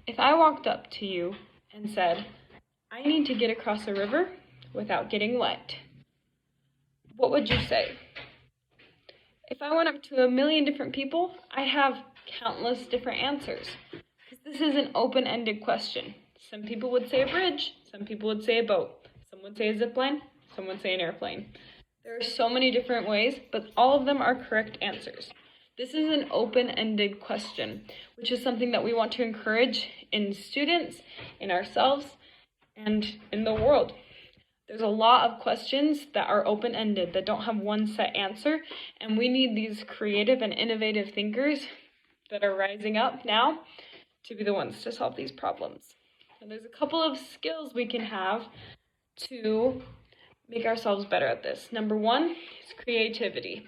If I walked up to you and said, I need to get across a river without getting wet, what would you say? If I went up to a million different people, I'd have countless different answers. Because this is an open-ended question. Some people would say a bridge, some people would say a boat, some would say a zip line, some would say an airplane. There are so many different ways, but all of them are correct answers. This is an open-ended question, which is something that we want to encourage in students, in ourselves, and in the world. There's a lot of questions that are open-ended, that don't have one set answer, and we need these creative and innovative thinkers that are rising up now to be the ones to solve these problems. And there's a couple of skills we can have to make ourselves better at this. Number one is creativity.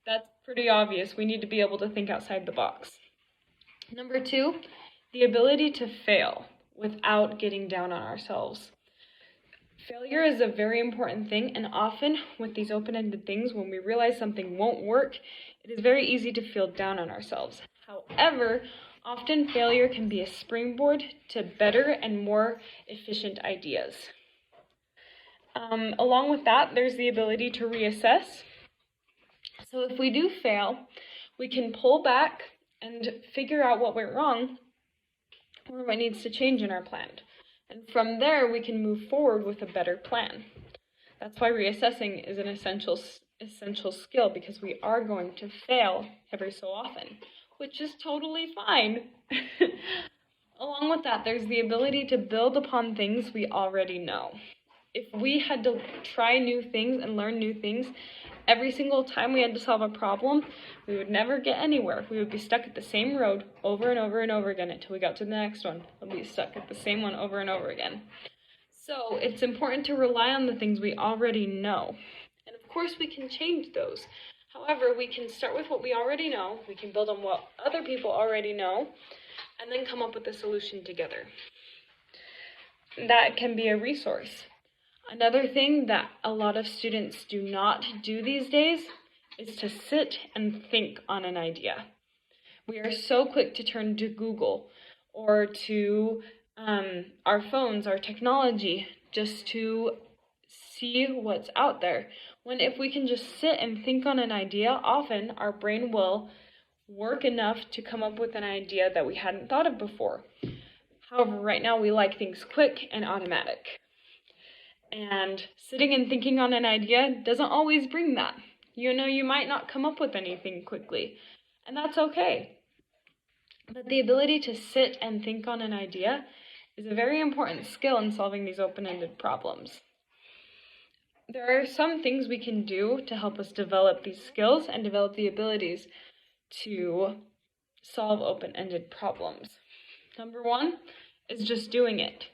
That's pretty obvious. We need to be able to think outside the box. Number two, the ability to fail without getting down on ourselves. Failure is a very important thing, and often with these open-ended things, when we realize something won't work, it is very easy to feel down on ourselves. However, often failure can be a springboard to better and more efficient ideas. Along with that, there's the ability to reassess. So if we do fail, we can pull back and figure out what went wrong or what needs to change in our plan. And from there, we can move forward with a better plan. That's why reassessing is an essential skill, because we are going to fail every so often, which is totally fine. Along with that, there's the ability to build upon things we already know. If we had to try new things and learn new things every single time we had to solve a problem, we would never get anywhere. We would be stuck at the same road over and over and over again until we got to the next one. We'll be stuck at the same one over and over again. So it's important to rely on the things we already know. And of course we can change those. However, we can start with what we already know, we can build on what other people already know, and then come up with a solution together. That can be a resource. Another thing that a lot of students do not do these days is to sit and think on an idea. We are so quick to turn to Google or to our phones, our technology, just to see what's out there. When if we can just sit and think on an idea, often our brain will work enough to come up with an idea that we hadn't thought of before. However, right now we like things quick and automatic. And sitting and thinking on an idea doesn't always bring that. You might not come up with anything quickly, and that's okay. But the ability to sit and think on an idea is a very important skill in solving these open-ended problems. There are some things we can do to help us develop these skills and develop the abilities to solve open-ended problems. Number one is just doing it.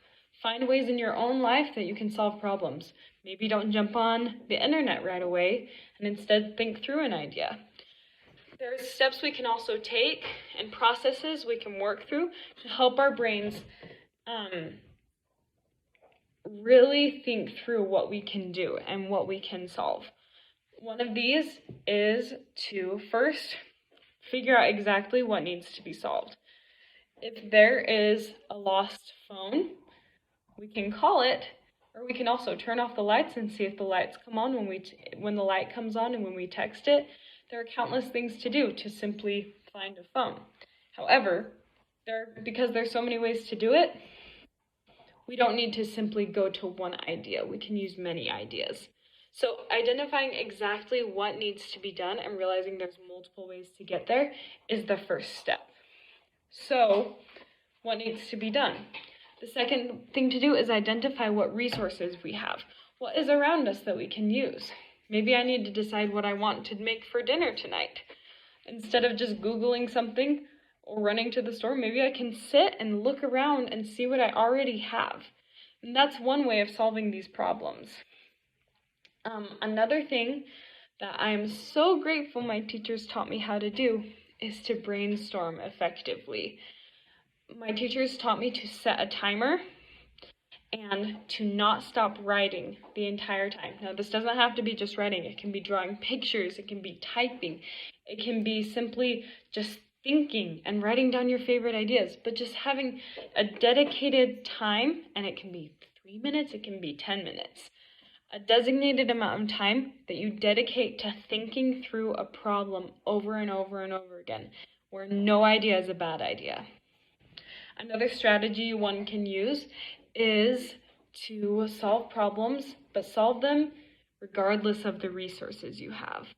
Find ways in your own life that you can solve problems. Maybe don't jump on the internet right away and instead think through an idea. There are steps we can also take and processes we can work through to help our brains really think through what we can do and what we can solve. One of these is to first figure out exactly what needs to be solved. If there is a lost phone, we can call it, or we can also turn off the lights and see if the lights come on when the light comes on and when we text it. There are countless things to do to simply find a phone. However, because there's so many ways to do it, we don't need to simply go to one idea. We can use many ideas. So identifying exactly what needs to be done and realizing there's multiple ways to get there is the first step. So, what needs to be done? The second thing to do is identify what resources we have. What is around us that we can use? Maybe I need to decide what I want to make for dinner tonight. Instead of just Googling something or running to the store, maybe I can sit and look around and see what I already have. And that's one way of solving these problems. Another thing that I am so grateful my teachers taught me how to do is to brainstorm effectively. My teachers taught me to set a timer and to not stop writing the entire time. Now, this doesn't have to be just writing. It can be drawing pictures. It can be typing. It can be simply just thinking and writing down your favorite ideas, but just having a dedicated time, and it can be 3 minutes, it can be 10 minutes, a designated amount of time that you dedicate to thinking through a problem over and over and over again, where no idea is a bad idea. Another strategy one can use is to solve problems, but solve them regardless of the resources you have.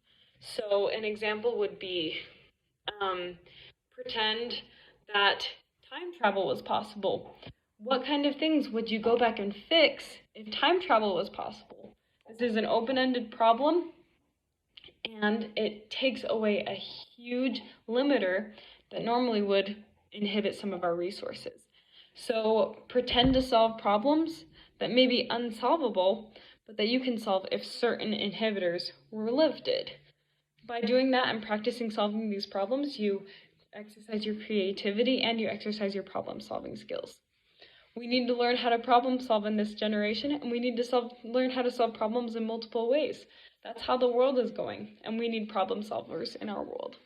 So an example would be pretend that time travel was possible. What kind of things would you go back and fix if time travel was possible? This is an open-ended problem, and it takes away a huge limiter that normally would inhibit some of our resources. So pretend to solve problems that may be unsolvable, but that you can solve if certain inhibitors were lifted. By doing that and practicing solving these problems, you exercise your creativity and you exercise your problem-solving skills. We need to learn how to problem solve in this generation, and we need to learn how to solve problems in multiple ways. That's how the world is going, and we need problem solvers in our world.